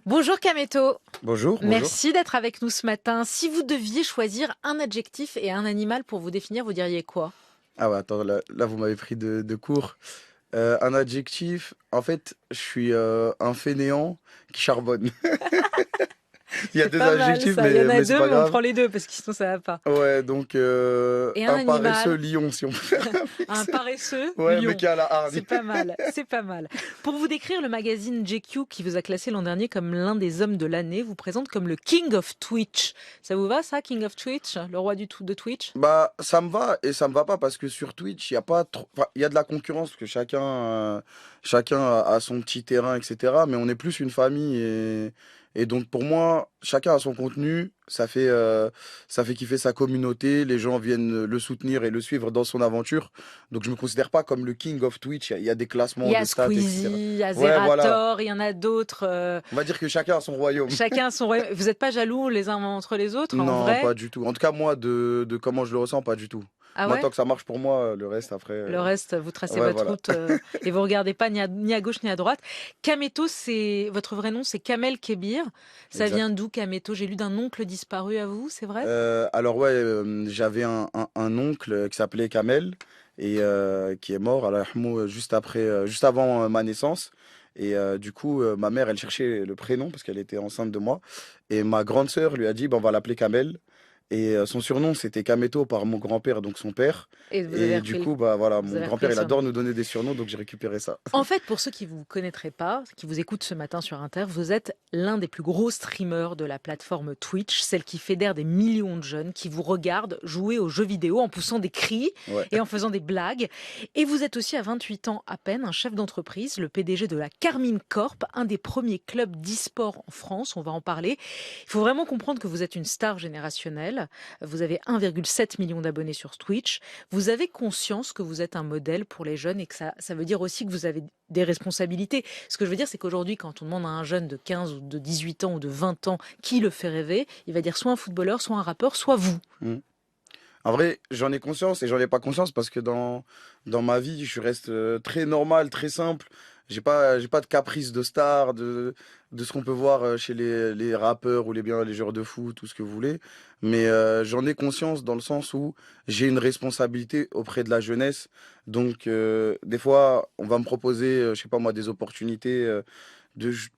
Bonjour Kameto, Bonjour, bonjour. merci d'être avec nous ce matin. Si vous deviez choisir un adjectif et un animal pour vous définir, vous diriez quoi? Ah ouais, attends, là, vous m'avez pris de court. Un adjectif, en fait, je suis un fainéant qui charbonne. Il y a C'est deux pas mal adjectifs, ça, il y en a mais c'est deux pas mais on grave. prend les deux parce que sinon ça va pas. Ouais, donc Et un un paresseux animal, lion, si on peut faire avec un ça. paresseux Ouais, mais lion. qui a la C'est hargne. pas mal, c'est pas mal. Pour vous décrire, le magazine GQ qui vous a classé l'an dernier comme l'un des hommes de l'année vous présente comme le King of Twitch. Ça vous va ça, King of Twitch, le roi de Twitch? Bah, ça me va et ça me va pas parce que sur Twitch, il y a pas trop, enfin, il y a de la concurrence parce que chacun a son petit terrain, etc. Mais on est plus une famille et donc pour moi, chacun a son contenu. Ça fait kiffer sa communauté. Les gens viennent le soutenir et le suivre dans son aventure. Donc je me considère pas comme le king of Twitch. Il y a des Il classements y de a stats, etc. Squeezie, il y a Ouais, voilà. Zerator, il y en a d'autres. On va dire que chacun a son royaume. Chacun a son royaume. Vous n'êtes pas jaloux les uns entre les autres, en Non, vrai? pas du tout. En tout cas, moi, de comment je le ressens, pas du tout. Ah Moi, ouais? tant que ça marche pour moi, le reste après. Le reste, vous tracez Ouais, votre voilà. route et vous regardez pas ni à gauche ni à droite. Kameto, c'est votre vrai nom, c'est Kamel Kebir. Ça vient Exact. d'où Kameto? J'ai lu d'un oncle disparu à vous, c'est vrai? Alors ouais, j'avais un oncle qui s'appelait Kamel et qui est mort Allah yarhamou, juste après, juste avant ma naissance. Et du coup, ma mère, elle cherchait le prénom parce qu'elle était enceinte de moi. Et ma grande sœur lui a dit, bah, on va l'appeler Kamel. Et son surnom, c'était Kameto par mon grand-père, donc son père. Et Et du coup, bah voilà, vous mon avez repris grand-père, le il surnom. adore nous donner des surnoms, donc j'ai récupéré ça. En fait, pour ceux qui vous connaîtraient pas, qui vous écoutent ce matin sur Inter, vous êtes l'un des plus gros streamers de la plateforme Twitch, celle qui fédère des millions de jeunes qui vous regardent jouer aux jeux vidéo en poussant des cris Ouais. et en faisant des blagues. Et vous êtes aussi à 28 ans à peine un chef d'entreprise, le PDG de la Carmine Corp, un des premiers clubs d'e-sport en France. On va en parler. Il faut vraiment comprendre que vous êtes une star générationnelle. Vous avez 1,7 million d'abonnés sur Twitch. Vous avez conscience que vous êtes un modèle pour les jeunes et que ça veut dire aussi que vous avez des responsabilités. Ce que je veux dire, c'est qu'aujourd'hui, quand on demande à un jeune de 15 ou de 18 ans ou de 20 ans qui le fait rêver, il va dire soit un footballeur, soit un rappeur, soit vous. Mm. En vrai, j'en ai conscience et j'en ai pas conscience parce que dans ma vie, je reste très normal, très simple. J'ai pas de caprice de star, de ce qu'on peut voir chez les rappeurs ou les joueurs de foot, tout ce que vous voulez. Mais j'en ai conscience dans le sens où j'ai une responsabilité auprès de la jeunesse. Donc, des fois, on va me proposer, je sais pas moi, des opportunités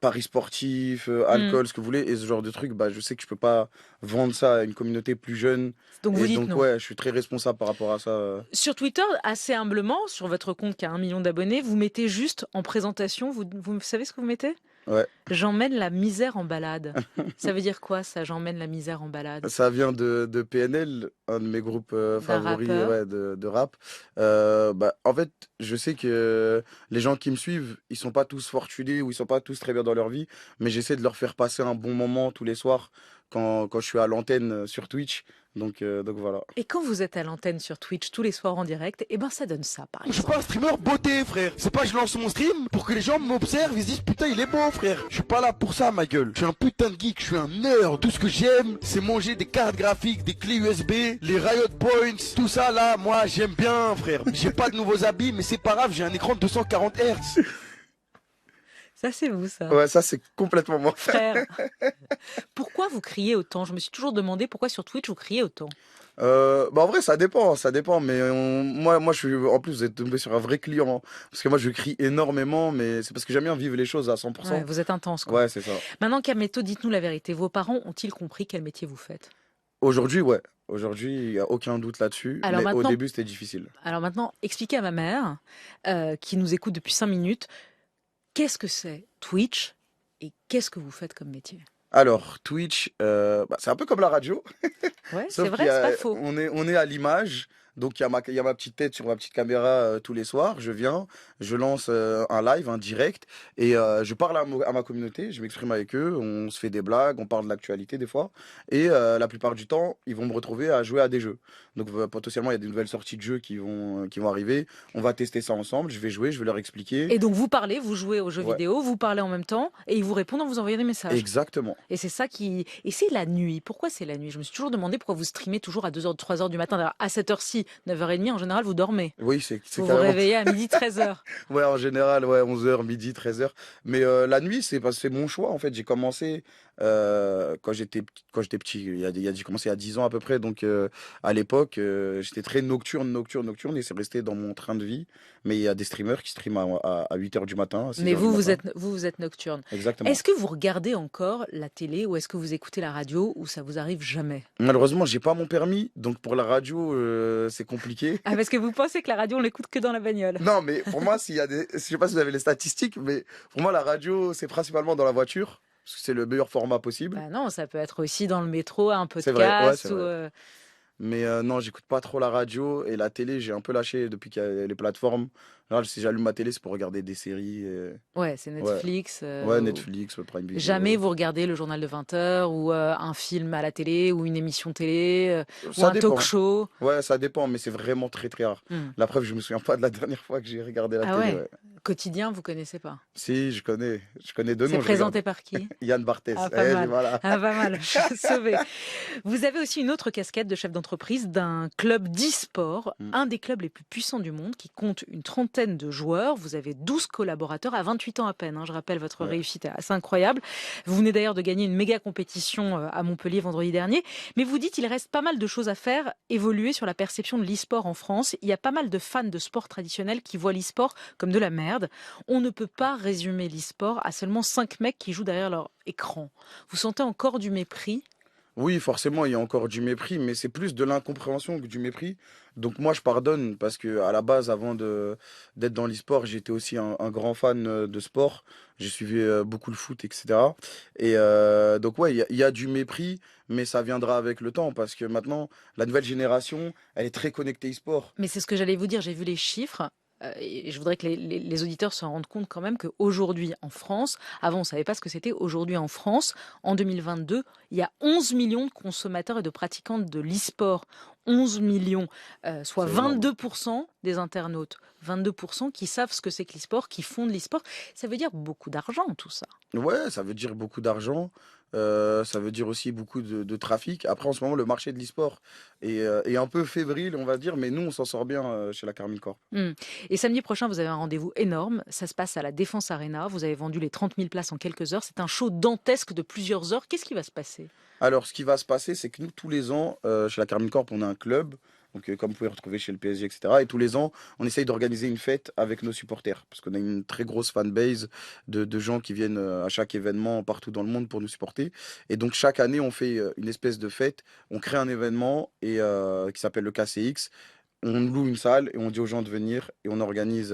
paris sportifs, Hmm. alcool, ce que vous voulez. Et ce genre de trucs, bah, je sais que je peux pas vendre ça à une communauté plus jeune. Donc vous Et dites donc, non. ouais, je suis très responsable par rapport à ça. Sur Twitter, assez humblement, sur votre compte qui a 1 million d'abonnés, vous mettez juste en présentation, vous savez ce que vous mettez? Ouais. J'emmène la misère en balade. Ça veut dire quoi ça, j'emmène la misère en balade? Ça vient de PNL, un de mes groupes D'un favoris rappeur? ouais, de rap. Bah, en fait, je sais que les gens qui me suivent, ils sont pas tous fortunés ou ils sont pas tous très bien dans leur vie, mais j'essaie de leur faire passer un bon moment tous les soirs quand je suis à l'antenne sur Twitch. Donc voilà. Et quand vous êtes à l'antenne sur Twitch tous les soirs en direct, eh ben ça donne ça, par Je suis pas un exemple. streamer beauté, frère. C'est pas je lance mon stream pour que les gens m'observent et se disent putain il est beau, frère. Je suis pas là pour ça, ma gueule. Je suis un putain de geek, je suis un nerd. Tout ce que j'aime, c'est manger des cartes graphiques, des clés USB, les Riot Points, tout ça là. Moi j'aime bien, frère. J'ai pas de nouveaux habits, mais c'est pas grave. J'ai un écran de 240 Hz. Ça, c'est vous, ça. Ouais, ça c'est complètement moi. Frère, pourquoi vous criez autant? Je me suis toujours demandé pourquoi sur Twitch vous criez autant. Bah en vrai ça dépend, mais moi je suis en plus vous êtes tombé sur un vrai client, hein. Parce que moi je crie énormément, mais c'est parce que j'aime bien vivre les choses à Ouais, 100%. vous êtes intense, quoi. Ouais, c'est ça. Maintenant, Kameto, dites-nous la vérité. Vos parents ont-ils compris quel métier vous faites? Aujourd'hui, ouais. Aujourd'hui, il n'y a aucun doute là-dessus. Alors Mais au maintenant, début, c'était difficile. alors maintenant, expliquez à ma mère, qui nous écoute depuis 5 minutes, qu'est-ce que c'est Twitch et qu'est-ce que vous faites comme métier? Alors, Twitch, bah, c'est un peu comme la radio, Ouais, c'est sauf vrai, c'est pas faux. on est à l'image. Donc, il y a ma petite tête sur ma petite caméra tous les soirs. Je viens, je lance un live, un direct, et je parle à ma communauté, je m'exprime avec eux, on se fait des blagues, on parle de l'actualité des fois. Et la plupart du temps, ils vont me retrouver à jouer à des jeux. Donc, potentiellement, il y a des nouvelles sorties de jeux qui vont arriver. On va tester ça ensemble, je vais jouer, je vais leur expliquer. Et donc vous parlez, vous jouez aux jeux Ouais, vidéo, vous parlez en même temps, et ils vous répondent en vous envoyant des messages. exactement. Et c'est ça qui... Et c'est la nuit. Pourquoi c'est la nuit? Je me suis toujours demandé pourquoi vous streamez toujours à 2 heures, 3 heures du matin. D'ailleurs, à cette heure-ci, midi, 9h30, en général, vous dormez. Oui, c'est Vous vous carrément. réveillez à midi 13h. Ouais, en général, ouais, 11h, midi, 13h. Mais la nuit, c'est parce que c'est mon choix, en fait. J'ai commencé quand j'étais petit. J'ai commencé à 10 ans à peu près. Donc, à l'époque, j'étais très nocturne. Et c'est resté dans mon train de vie. Mais il y a des streamers qui streament à 8h du matin, à Mais 6h du matin. vous êtes nocturne. Exactement. Est-ce que vous regardez encore la télé ou est-ce que vous écoutez la radio ou ça vous arrive jamais? Malheureusement, j'ai pas mon permis. Donc, pour la radio, c'est compliqué. Ah, parce que vous pensez que la radio, on l'écoute que dans la bagnole. Non, mais pour moi, je sais pas si vous avez les statistiques, mais pour moi, la radio, c'est principalement dans la voiture, parce que c'est le meilleur format possible. Bah non, ça peut être aussi dans le métro, un C'est vrai, ouais, c'est podcast ou... vrai. Mais non, j'écoute pas trop la radio et la télé, j'ai un peu lâché depuis qu'il y a les plateformes. Là, si j'allume ma télé, c'est pour regarder des séries. Ouais, c'est Ouais, Netflix. ouais, Netflix, Prime Jamais Video. vous regardez le journal de 20h ou un film à la télé ou une émission télé ou Ça un talk dépend. show. Ouais, ça dépend, mais c'est vraiment très très rare. Hmm. La preuve, je me souviens pas de la dernière fois que j'ai regardé la Ah télé. ouais, Ouais. quotidien, vous connaissez pas. Si, je connais deux C'est noms, je regarde. présenté par qui? Yann Barthès. Ah, pas mal. Voilà. Ah, pas mal. Je suis sauvée. Vous avez aussi une autre casquette de chef d'entreprise d'un club d'e-sport, Mm. un des clubs les plus puissants du monde, qui compte une trentaine de joueurs. Vous avez 12 collaborateurs à 28 ans à peine. Je rappelle, votre Ouais. réussite est assez incroyable. Vous venez d'ailleurs de gagner une méga compétition à Montpellier vendredi dernier. Mais vous dites, il reste pas mal de choses à faire, évoluer sur la perception de l'e-sport en France. Il y a pas mal de fans de sport traditionnel qui voient l'e-sport comme de la merde. On ne peut pas résumer l'e-sport à seulement 5 mecs qui jouent derrière leur écran. Vous sentez encore du mépris? Oui, forcément, il y a encore du mépris, mais c'est plus de l'incompréhension que du mépris. Donc moi, je pardonne parce que à la base, d'être dans l'e-sport, j'étais aussi un grand fan de sport. J'ai suivi beaucoup le foot, etc. Et donc ouais, il y a du mépris, mais ça viendra avec le temps parce que maintenant, la nouvelle génération, elle est très connectée e-sport. Mais c'est ce que j'allais vous dire, j'ai vu les chiffres. Et je voudrais que les auditeurs se rendent compte quand même qu'aujourd'hui en France, avant on ne savait pas ce que c'était, aujourd'hui en France, en 2022, il y a 11 millions de consommateurs et de pratiquants de l'e-sport. 11 millions, soit C'est énorme. 22% des internautes. 22% qui savent ce que c'est que l'e-sport, qui font de l'e-sport. Ça veut dire beaucoup d'argent tout ça. Ouais, ça veut dire beaucoup d'argent. Ça veut dire aussi beaucoup de trafic. Après, en ce moment, le marché de l'e-sport est un peu fébrile, on va dire, mais nous, on s'en sort bien chez la Carmine Corp. Et samedi prochain, vous avez un rendez-vous énorme. Ça se passe à la Défense Arena. Vous avez vendu les 30 000 places en quelques heures. C'est un show dantesque de plusieurs heures. Qu'est-ce qui va se passer? Alors, ce qui va se passer, c'est que nous, tous les ans, chez la Carmine Corp, on a un club, donc comme vous pouvez retrouver chez le PSG, etc. Et tous les ans, on essaye d'organiser une fête avec nos supporters, parce qu'on a une très grosse fanbase de gens qui viennent à chaque événement partout dans le monde pour nous supporter. Et donc, chaque année, on fait une espèce de fête, on crée un événement qui s'appelle le KCX. On loue une salle et on dit aux gens de venir et on organise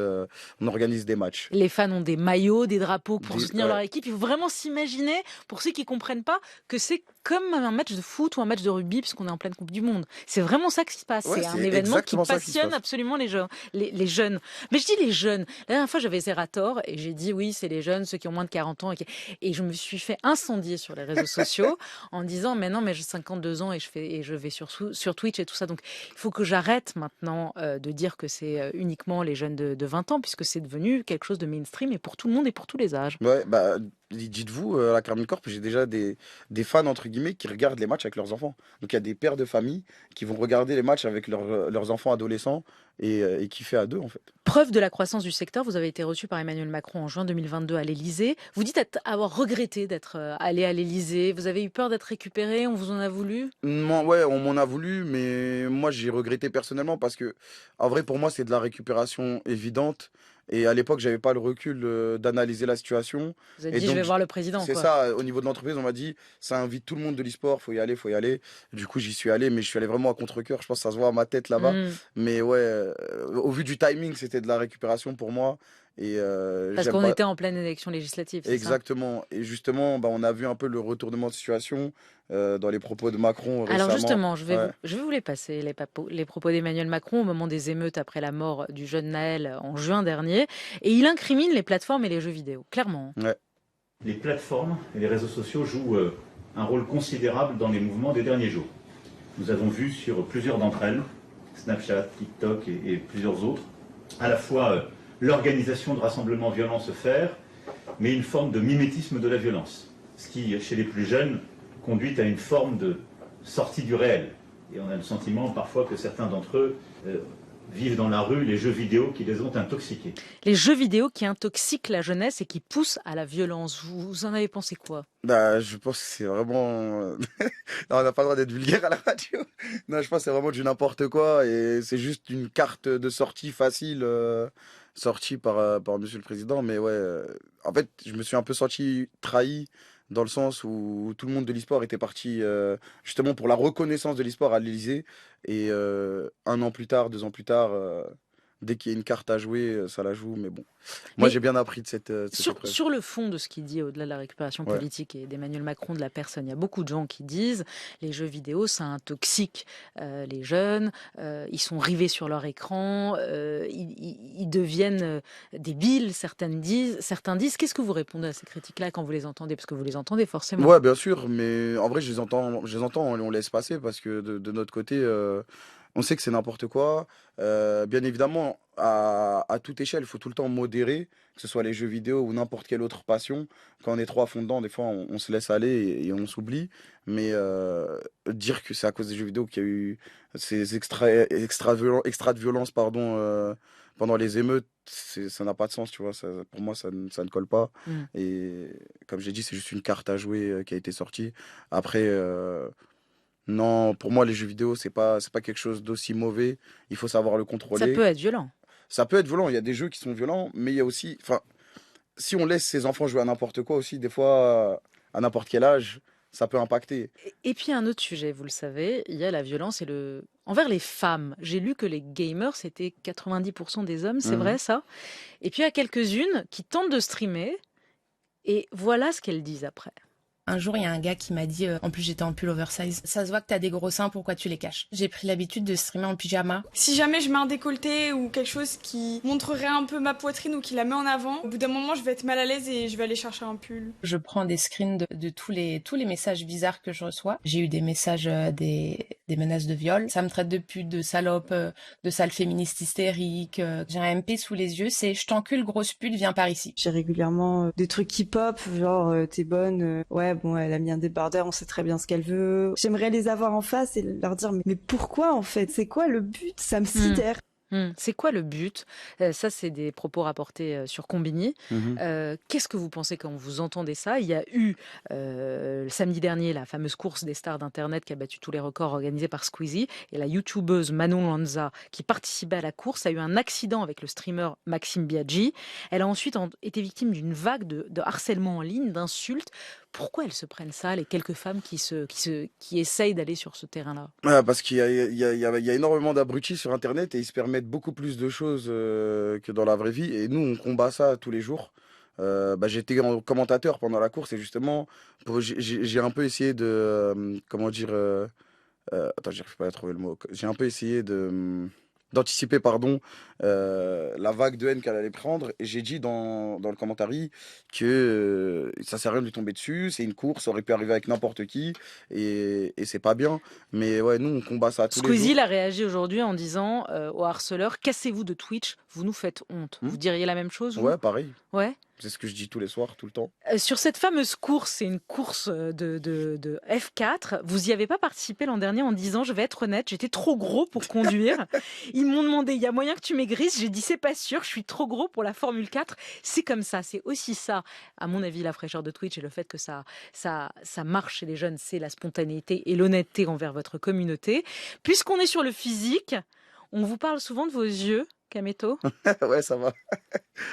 des matchs. Les fans ont des maillots, des drapeaux pour soutenir leur Ouais, équipe. Il faut vraiment s'imaginer, pour ceux qui ne comprennent pas, que c'est comme un match de foot ou un match de rugby, puisqu'on est en pleine Coupe du Monde. C'est vraiment ça qui se passe. ouais, C'est un c'est événement qui exactement ça qui se passionne passe. absolument les jeunes. Les jeunes. Mais je dis les jeunes. La dernière fois, j'avais Zerator et j'ai dit oui, c'est les jeunes, ceux qui ont moins de 40 ans. Et je me suis fait incendier sur les réseaux sociaux en disant mais non, mais j'ai 52 ans et je vais sur Twitch et tout ça. Donc il faut que j'arrête maintenant de dire que c'est uniquement les jeunes de 20 ans, puisque c'est devenu quelque chose de mainstream et pour tout le monde et pour tous les âges. Ouais, bah, dites-vous, à la Carmine Corp, j'ai déjà des fans, entre guillemets, qui regardent les matchs avec leurs enfants. Donc il y a des pères de famille qui vont regarder les matchs avec leurs enfants adolescents et kiffer à deux, en fait. Preuve de la croissance du secteur, vous avez été reçu par Emmanuel Macron en juin 2022 à l'Élysée. Vous dites avoir regretté d'être allé à l'Élysée. Vous avez eu peur d'être récupéré, on vous en a voulu? Ouais, on m'en a voulu, mais moi, j'ai regretté personnellement parce que, en vrai, pour moi, c'est de la récupération évidente. Et à l'époque, j'avais pas le recul d'analyser la situation. Vous avez Et dit, je vais donc, voir le président, c'est quoi. ça, au niveau de l'entreprise, on m'a dit, ça invite tout le monde de l'e-sport, faut y aller, faut y aller. Du coup, j'y suis allé, mais je suis allé vraiment à contre-cœur. Je pense que ça se voit à ma tête là-bas. Hmm. Mais ouais, au vu du timing, c'était de la récupération pour moi. Et Parce j'aime qu'on pas. était en pleine élection législative, c'est ça? Exactement. Et justement, bah, on a vu un peu le retournement de situation dans les propos de Macron Alors récemment. justement, Ouais. je vais vous les passer, les propos d'Emmanuel Macron au moment des émeutes après la mort du jeune Naël en juin dernier. Et il incrimine les plateformes et les jeux vidéo, clairement. Ouais. Les plateformes et les réseaux sociaux jouent un rôle considérable dans les mouvements des derniers jours. Nous avons vu sur plusieurs d'entre elles, Snapchat, TikTok et plusieurs autres, à la fois l'organisation de rassemblements violents se faire, mais une forme de mimétisme de la violence, ce qui, chez les plus jeunes, conduit à une forme de sortie du réel, Et on a le sentiment parfois que certains d'entre eux vivent dans la rue les jeux vidéo qui les ont intoxiqués. Les jeux vidéo qui intoxiquent la jeunesse et qui poussent à la violence. Vous en avez pensé quoi? Bah, je pense que c'est vraiment... Non, on n'a pas le droit d'être vulgaire à la radio. Non, je pense que c'est vraiment du n'importe quoi et c'est juste une carte de sortie facile sortie par Monsieur le Président. Mais ouais, en fait, je me suis un peu senti trahi dans le sens où tout le monde de l'e-sport était parti justement pour la reconnaissance de l'e-sport à l'Élysée. Et 1 an plus tard, 2 ans plus tard, dès qu'il y a une carte à jouer, ça la joue. Mais bon, moi Mais j'ai bien appris de cette sur, épreuve. sur le fond de ce qu'il dit, au-delà de la récupération Ouais. politique et d'Emmanuel Macron, de la personne, il y a beaucoup de gens qui disent les jeux vidéo, ça intoxique les jeunes, ils sont rivés sur leur écran, ils deviennent débiles, certains disent. Qu'est-ce que vous répondez à ces critiques-là quand vous les entendez? Parce que vous les entendez forcément. Ouais, bien sûr, mais en vrai, je les entends, on laisse passer parce que de notre côté, on sait que c'est n'importe quoi. Bien évidemment, à toute échelle, il faut tout le temps modérer, que ce soit les jeux vidéo ou n'importe quelle autre passion. Quand on est trop à fond dedans, des fois, on se laisse aller et on s'oublie. Mais dire que c'est à cause des jeux vidéo qu'il y a eu ces extra de violence, pardon, pendant les émeutes, ça n'a pas de sens, tu vois. Pour moi, ça ne colle pas. Mm. Et comme j'ai dit, c'est juste une carte à jouer qui a été sortie. Après, non, pour moi, les jeux vidéo, c'est pas quelque chose d'aussi mauvais. Il faut savoir le Ça contrôler. peut être violent. Ça peut être violent. Il y a des jeux qui sont violents, mais il y a aussi, enfin, si on laisse ses enfants jouer à n'importe quoi aussi, des fois, à n'importe quel âge, ça peut impacter. Et puis un autre sujet, vous le savez, il y a la violence envers les femmes. J'ai lu que les gamers, c'était 90% des hommes, c'est vrai Mhm. ça? Et puis il y a quelques-unes qui tentent de streamer, et voilà ce qu'elles disent après. Un jour, il y a un gars qui m'a dit, en plus j'étais en pull oversize, ça se voit que t'as des gros seins, pourquoi tu les caches? J'ai pris l'habitude de streamer en pyjama. Si jamais je mets un décolleté ou quelque chose qui montrerait un peu ma poitrine ou qui la met en avant, au bout d'un moment je vais être mal à l'aise et je vais aller chercher un pull. Je prends des screens de tous les messages bizarres que je reçois. J'ai eu des messages, des menaces de viol. Ça me traite de pute, de salope, de sale féministe hystérique. J'ai un MP sous les yeux, c'est je t'encule grosse pute, viens par ici. J'ai régulièrement des trucs qui pop, genre t'es bonne, ouais bon elle a mis un débardeur, on sait très bien ce qu'elle veut. J'aimerais les avoir en face et leur dire mais pourquoi en fait? C'est quoi le but? Ça me sidère. C'est quoi le but? Ça, c'est des propos rapportés sur Combini. Mhm. Qu'est-ce que vous pensez quand vous entendez ça? Il y a eu le samedi dernier la fameuse course des stars d'Internet qui a battu tous les records organisés par Squeezie. Et la youtubeuse Manon Lanza, qui participait à la course, a eu un accident avec le streamer Maxime Biaggi. Elle a ensuite été victime d'une vague de harcèlement en ligne, d'insultes. Pourquoi elles se prennent ça, les quelques femmes qui essayent d'aller sur ce terrain-là? Parce qu'il y a énormément d'abrutis sur Internet et ils se permettent beaucoup plus de choses que dans la vraie vie. Et nous, on combat ça tous les jours. J'étais commentateur pendant la course et justement, j'ai un peu essayé de... comment dire... attends, j'arrive pas à trouver le mot. J'ai un peu essayé d'anticiper pardon la vague de haine qu'elle allait prendre et j'ai dit dans le commentaire que ça sert à rien de lui tomber dessus, c'est une course, ça aurait pu arriver avec n'importe qui et c'est pas bien, mais ouais, nous on combat ça tous les Squeezie jours. a réagi aujourd'hui en disant aux harceleurs, cassez-vous de Twitch, vous nous faites honte. Hmm. Vous diriez la même chose, vous? Ouais, pareil, Ouais. c'est ce que je dis tous les soirs, tout le temps. Sur cette fameuse course, c'est une course de F4. Vous y avez pas participé l'an dernier en disant, je vais être honnête, j'étais trop gros pour conduire. Ils m'ont demandé, il y a moyen que tu maigrisses? J'ai dit, c'est pas sûr, je suis trop gros pour la Formule 4. C'est comme ça, c'est aussi ça, à mon avis, la fraîcheur de Twitch et le fait que ça marche chez les jeunes, c'est la spontanéité et l'honnêteté envers votre communauté. Puisqu'on est sur le physique, on vous parle souvent de vos yeux, Kameto. Ouais, ça va.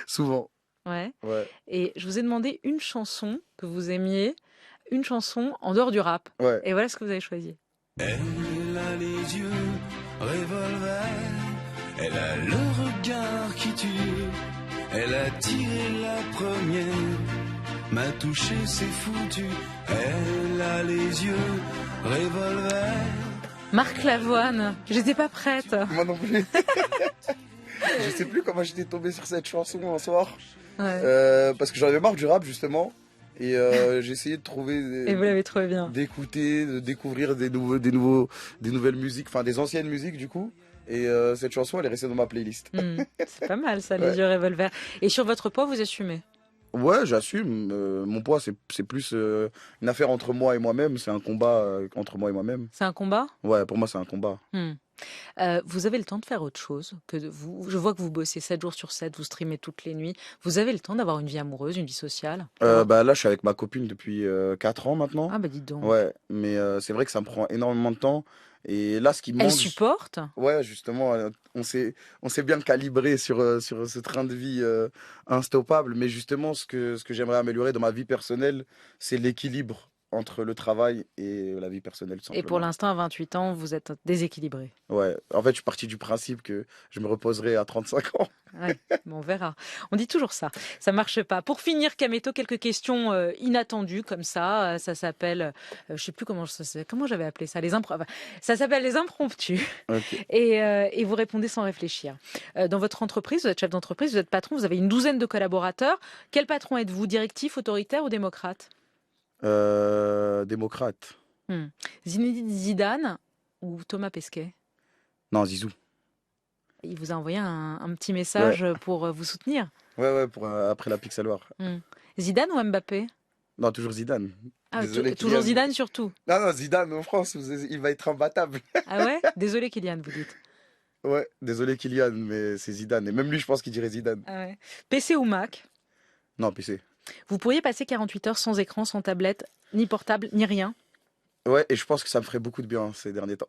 Souvent. Ouais. Ouais, Et je vous ai demandé une chanson que vous aimiez, une chanson en dehors du rap. ouais. Et voilà ce que vous avez choisi. Elle a les yeux revolver, elle a le regard qui tue, elle a tiré la première, m'a touché c'est foutu, elle a les yeux revolver. Marc Lavoine, j'étais pas prête. Moi non plus. Je sais plus comment j'étais tombé sur cette chanson un soir. Ouais. Parce que j'en avais marre du rap justement. Et j'ai essayé de trouver, Et vous l'avez trouvé bien. d'écouter, de découvrir des nouvelles musiques, enfin des anciennes musiques du coup. Et cette chanson elle est restée dans ma playlist. C'est pas mal ça, les Ouais. yeux revolver. Et sur votre poids, vous assumez? Ouais, j'assume. Mon poids, c'est plus une affaire entre moi et moi-même. C'est un combat entre moi et moi-même. C'est un combat? Ouais, pour moi, c'est un combat. Hmm. Vous avez le temps de faire autre chose que vous. Je vois que vous bossez 7 jours sur 7, vous streamez toutes les nuits. Vous avez le temps d'avoir une vie amoureuse, une vie sociale? Bah, là, je suis avec ma copine depuis 4 ans maintenant. Ah bah dites donc. Ouais, mais c'est vrai que ça me prend énormément de temps. Et là, ce qui me Elle manque, supporte? ouais, justement, on s'est bien calibré sur ce train de vie instoppable. Mais justement, ce que j'aimerais améliorer dans ma vie personnelle, c'est l'équilibre entre le travail et la vie personnelle, tout Et pour simplement. l'instant, à 28 ans, vous êtes déséquilibré. Ouais, en fait, je suis parti du principe que je me reposerai à 35 ans. Ouais, bon, on verra. On dit toujours ça. Ça marche pas. Pour finir, Kameto, quelques questions inattendues comme ça. Ça s'appelle, je sais plus comment j'avais appelé ça, ça s'appelle les impromptus. Ok. Et vous répondez sans réfléchir. Dans votre entreprise, vous êtes chef d'entreprise, vous êtes patron, vous avez une douzaine de collaborateurs. Quel patron êtes-vous? Directif, autoritaire ou démocrate? Démocrate. Zinedine Zidane ou Thomas Pesquet? Non, Zizou. Il vous a envoyé un petit Ouais, message pour vous soutenir. ouais, pour après la Pixel-War. Hmm. Zidane ou Mbappé? Non, toujours Zidane. Ah, Désolé, toujours Kylian. Zidane surtout. Non, non, Zidane en France, il va être imbattable. Ah ouais? Désolé Kylian, vous dites. Ouais, désolé Kylian, mais c'est Zidane. Et même lui, je pense qu'il dirait Zidane. Ah ouais. PC ou Mac? Non, PC. Vous pourriez passer 48 heures sans écran, sans tablette, ni portable, ni rien. Ouais, et je pense que ça me ferait beaucoup de bien ces derniers temps.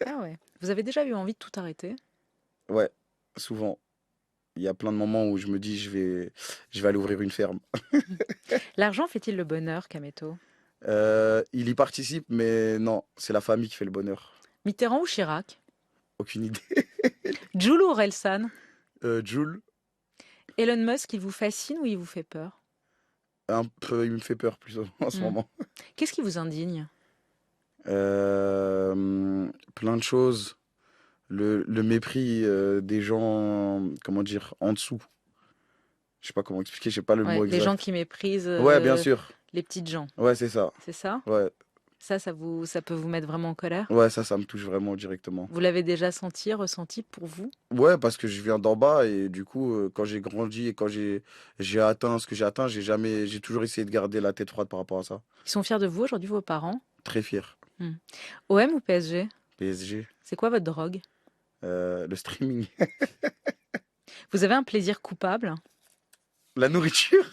Ah ouais. Vous avez déjà eu envie de tout arrêter? Ouais, souvent. Il y a plein de moments où je me dis, je vais aller ouvrir une ferme. L'argent fait-il le bonheur, Kameto? Il y participe, mais non, c'est la famille qui fait le bonheur. Mitterrand ou Chirac? Aucune idée. Jules ou Orelsan? Jules, Elon Musk, il vous fascine ou il vous fait peur? un peu, il me fait peur plus en ce Hmm. moment. Qu'est-ce qui vous indigne? Plein de choses. Le mépris des gens, comment dire, en dessous. Je sais pas comment expliquer, je sais pas le Ouais, mot les gens exact. qui méprisent Ouais, bien sûr. les petites gens. Ouais, c'est ça. C'est ça? Ouais, Ça peut vous mettre vraiment en colère? ouais, ça me touche vraiment directement. Vous l'avez déjà senti, ressenti pour vous? Ouais, parce que je viens d'en bas et du coup, quand j'ai grandi et quand j'ai atteint ce que j'ai atteint, j'ai toujours essayé de garder la tête froide par rapport à ça. Ils sont fiers de vous aujourd'hui, vos parents? Très fier. Hmm. OM ou PSG? PSG, C'est quoi votre drogue? le streaming, Vous avez un plaisir coupable? la nourriture.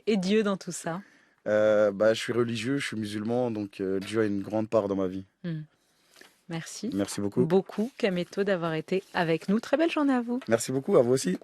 Et Dieu dans tout ça? Bah, je suis religieux, je suis musulman, donc Dieu a une grande part dans ma vie. Merci Merci beaucoup. beaucoup, Kameto, d'avoir été avec nous. Très belle journée à vous. Merci beaucoup, à vous aussi.